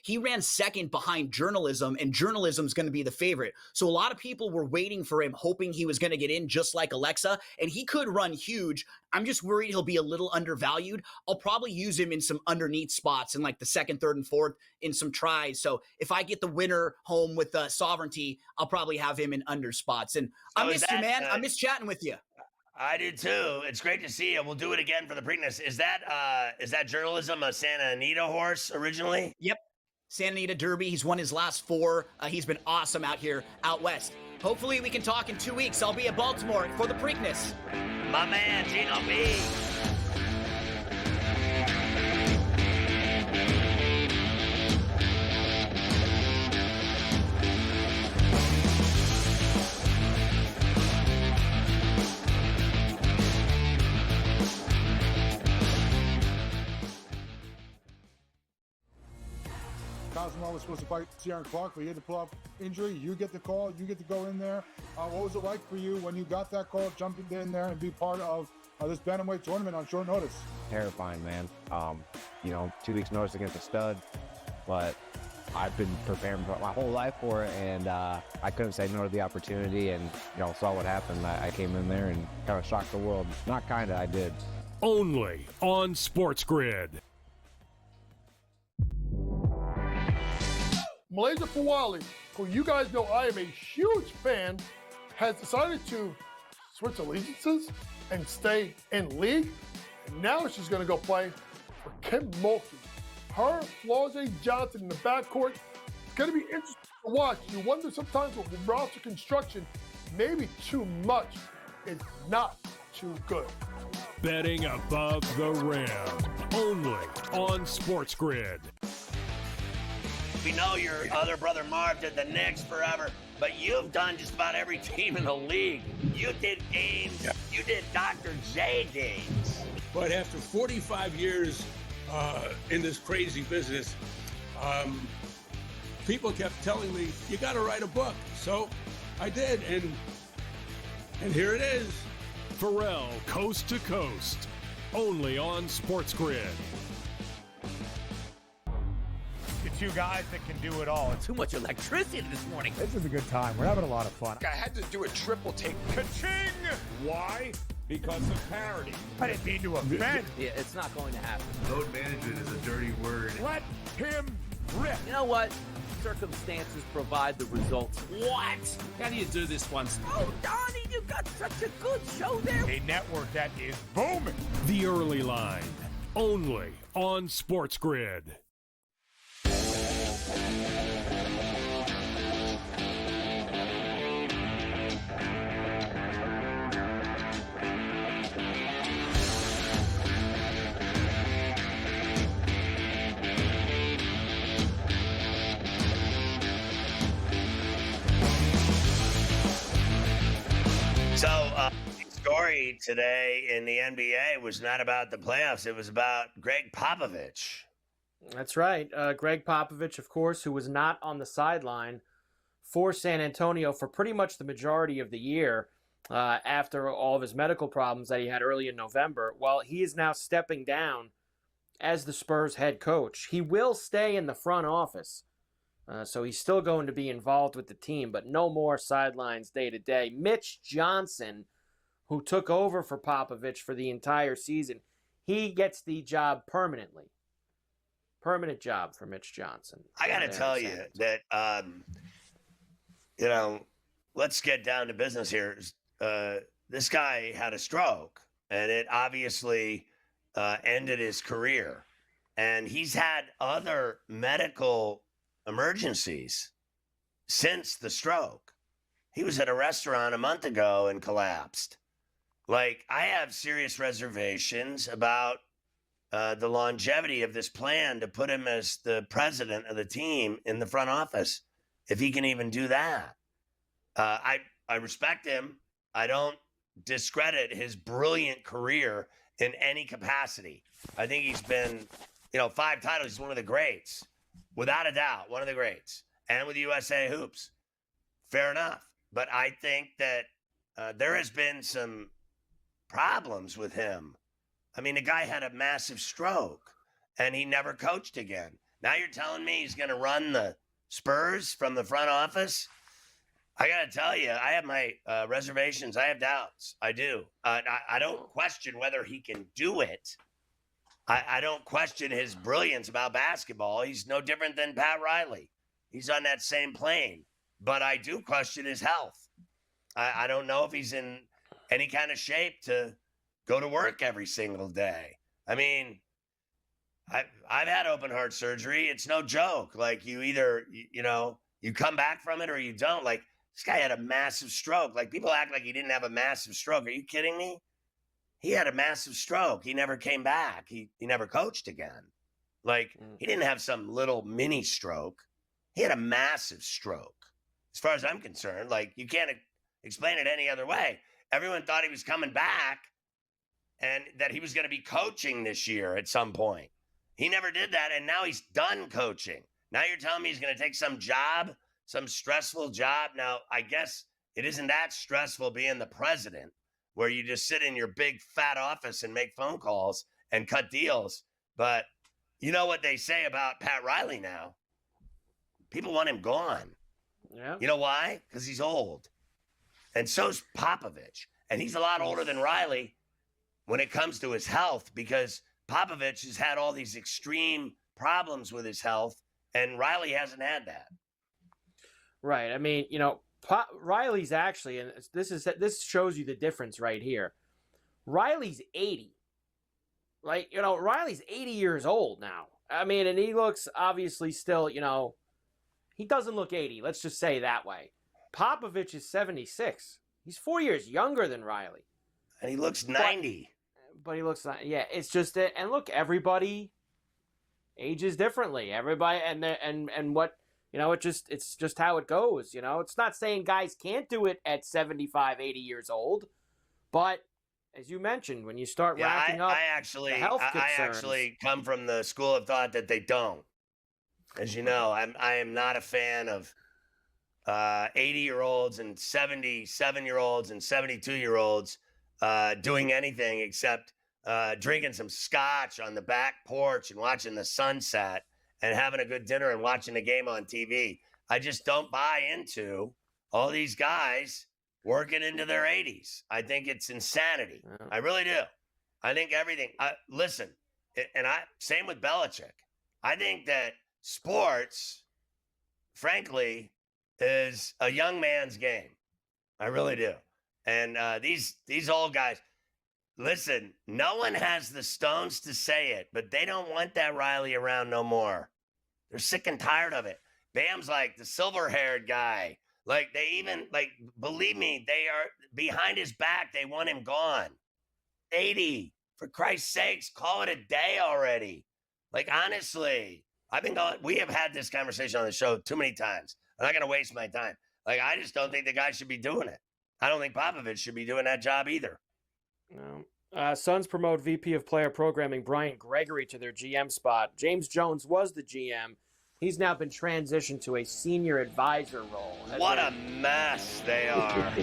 He ran second behind Journalism, and Journalism's going to be the favorite. So a lot of people were waiting for him, hoping he was going to get in just like Alexa, and he could run huge. I'm just worried he'll be a little undervalued. I'll probably use him in some underneath spots in the 2nd, 3rd, and 4th in some tries. So if I get the winner home with Sovereignty, I'll probably have him in under spots. And I miss you, man. I miss chatting with you. I did too. It's great to see you. We'll do it again for the Preakness. Is that Journalism a Santa Anita horse originally? Yep. Santa Anita Derby. He's won his last 4. He's been awesome out west. Hopefully we can talk in 2 weeks. I'll be at Baltimore for the Preakness. My man, Gino B. Cosmo was supposed to fight Ciaran Clark, but he had to pull up injury. You get the call. You get to go in there. What was it like for you when you got that call, jumping in there and be part of this bantamweight tournament on short notice. Terrifying, man. 2 weeks notice against a stud, but I've been preparing my whole life for it, and I couldn't say no to the opportunity, and saw what happened. I came in there and kind of shocked the world. Not kind of, I did. Only on SportsGrid. Malaysia Fawali, who you guys know I am a huge fan, has decided to switch allegiances and stay in league. And now she's going to go play for Kim Mulkey. Her, Flau'jae Johnson in the backcourt. It's going to be interesting to watch. You wonder sometimes with roster construction, maybe too much is not too good. Betting above the rim. Only on SportsGrid. We know your other brother Marv did the Knicks forever, but you've done just about every team in the league. You did games. You did Dr. J games. But after 45 years in this crazy business, people kept telling me, you got to write a book. So I did, and here it is. Ferrall, Coast to Coast. Only on SportsGrid. The two guys that can do it all. Too much electricity this morning. This is a good time. We're having a lot of fun. I had to do a triple take. Ka-ching! Why? Because of parity. I didn't mean to offend. Yeah, it's not going to happen. Load management is a dirty word. Let him rip. You know what? Circumstances provide the results. What? How do you do this once? Oh, Donnie, you got such a good show there. A network that is booming. The Early Line. Only on SportsGrid. So, the story today in the NBA was not about the playoffs. It was about Greg Popovich. That's right. Greg Popovich, of course, who was not on the sideline for San Antonio for pretty much the majority of the year after all of his medical problems that he had early in November. Well, he is now stepping down as the Spurs head coach. He will stay in the front office. So he's still going to be involved with the team, but no more sidelines day to day. Mitch Johnson, who took over for Popovich for the entire season, he gets the job permanently. Permanent job for Mitch Johnson. I got to tell you that, let's get down to business here. This guy had a stroke, and it obviously ended his career. And he's had other medical emergencies since the stroke. He was at a restaurant a month ago and collapsed. Like, I have serious reservations about the longevity of this plan to put him as the president of the team in the front office, if he can even do that. I respect him. I don't discredit his brilliant career in any capacity. I think he's been, 5 titles. He's one of the greats. Without a doubt, one of the greats. And with USA Hoops. Fair enough. But I think that there has been some problems with him. I mean, the guy had a massive stroke, and he never coached again. Now you're telling me he's going to run the Spurs from the front office? I got to tell you, I have my reservations. I have doubts. I do. I don't question whether he can do it. I don't question his brilliance about basketball. He's no different than Pat Riley. He's on that same plane. But I do question his health. I don't know if he's in any kind of shape to go to work every single day. I mean, I've had open heart surgery. It's no joke. Like, you either, you come back from it or you don't. Like, this guy had a massive stroke. Like, people act like he didn't have a massive stroke. Are you kidding me? He had a massive stroke. He never came back. He never coached again. Like, he didn't have some little mini stroke. He had a massive stroke. As far as I'm concerned, like, you can't explain it any other way. Everyone thought he was coming back and that he was going to be coaching this year at some point. He never did that, and now he's done coaching. Now you're telling me he's going to take some job, some stressful job. Now, I guess it isn't that stressful being the president where you just sit in your big fat office and make phone calls and cut deals. But you know what they say about Pat Riley now? People want him gone. Yeah. You know why? Because he's old. And so's Popovich. And he's a lot older than Riley when it comes to his health, because Popovich has had all these extreme problems with his health, and Riley hasn't had that. Right. I mean, Riley's actually, and this shows you the difference right here. Riley's 80. Riley's 80 years old now. I mean, and he looks obviously still, he doesn't look 80. Let's just say that way. Popovich is 76. He's 4 years younger than Riley. And he looks 90. But he looks, yeah, it's just, and look, everybody ages differently. Everybody, and what, it's just how it goes. It's not saying guys can't do it at 75, 80 years old, but as you mentioned, when you start racking up the health concerns. I actually come from the school of thought that they don't. As you know, I am not a fan of 80-year-olds and 77-year-olds and 72-year-olds doing anything except drinking some scotch on the back porch and watching the sunset and having a good dinner and watching the game on TV. I just don't buy into all these guys working into their 80s. I think it's insanity. I really do. I think everything. Listen, and same with Belichick. I think that sports, frankly, is a young man's game. I really do. And these old guys, listen, no one has the stones to say it, but they don't want that Riley around no more. They're sick and tired of it. Bam's like the silver-haired guy. Believe me, they are behind his back. They want him gone. 80, for Christ's sakes, call it a day already. Honestly, we have had this conversation on the show too many times. I'm not going to waste my time. I just don't think the guy should be doing it. I don't think Popovich should be doing that job either. No. Suns promote VP of Player Programming Brian Gregory to their GM spot. James Jones was the GM. He's now been transitioned to a senior advisor role. What a mess they are.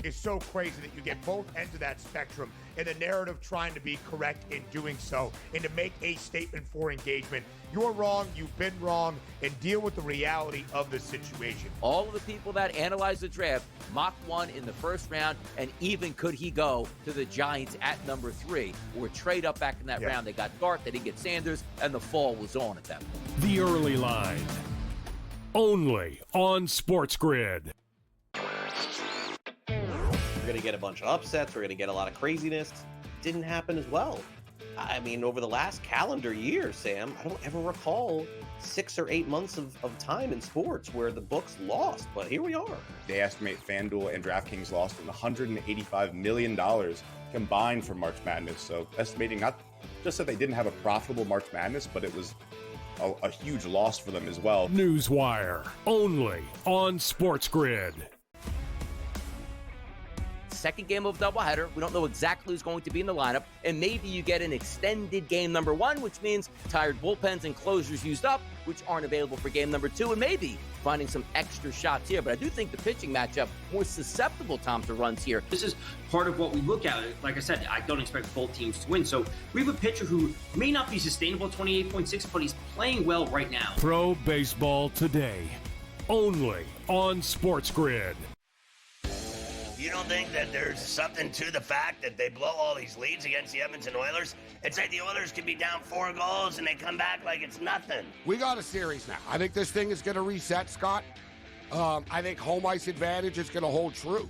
It's so crazy that you get both ends of that spectrum and the narrative trying to be correct in doing so and to make a statement for engagement. You're wrong, you've been wrong, and deal with the reality of the situation. All of the people that analyze the draft mocked one in the first round, and even could he go to the Giants at number 3 or trade up back in that round. They got Dart, they didn't get Sanders, and the fall was on at that point. The Early Line, only on SportsGrid. We're going to get a bunch of upsets. We're going to get a lot of craziness. Didn't happen as well. I mean, over the last calendar year, Sam, I don't ever recall 6 or 8 months of time in sports where the books lost, but here we are. They estimate FanDuel and DraftKings lost $185 million combined for March Madness. So estimating not just that they didn't have a profitable March Madness, but it was a huge loss for them as well. Newswire, only on SportsGrid. Second game of doubleheader. We don't know exactly who's going to be in the lineup, and maybe you get an extended game number 1, which means tired bullpens and closers used up, which aren't available for game number 2, and maybe finding some extra shots here. But I do think the pitching matchup more susceptible, Tom, to runs here. This is part of what we look at. Like I said, I don't expect both teams to win. So we have a pitcher who may not be sustainable at 28.6, but he's playing well right now. Pro Baseball Today, only on SportsGrid. You don't think that there's something to the fact that they blow all these leads against the Edmonton Oilers? It's like the Oilers could be down 4 goals and they come back like it's nothing. We got a series now. I think this thing is going to reset, Scott. I think home ice advantage is going to hold true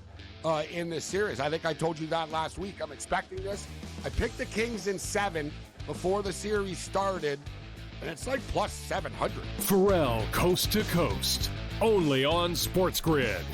in this series. I think I told you that last week. I'm expecting this. I picked the Kings in 7 before the series started, and it's like plus 700. Ferrall, coast to coast, only on SportsGrid.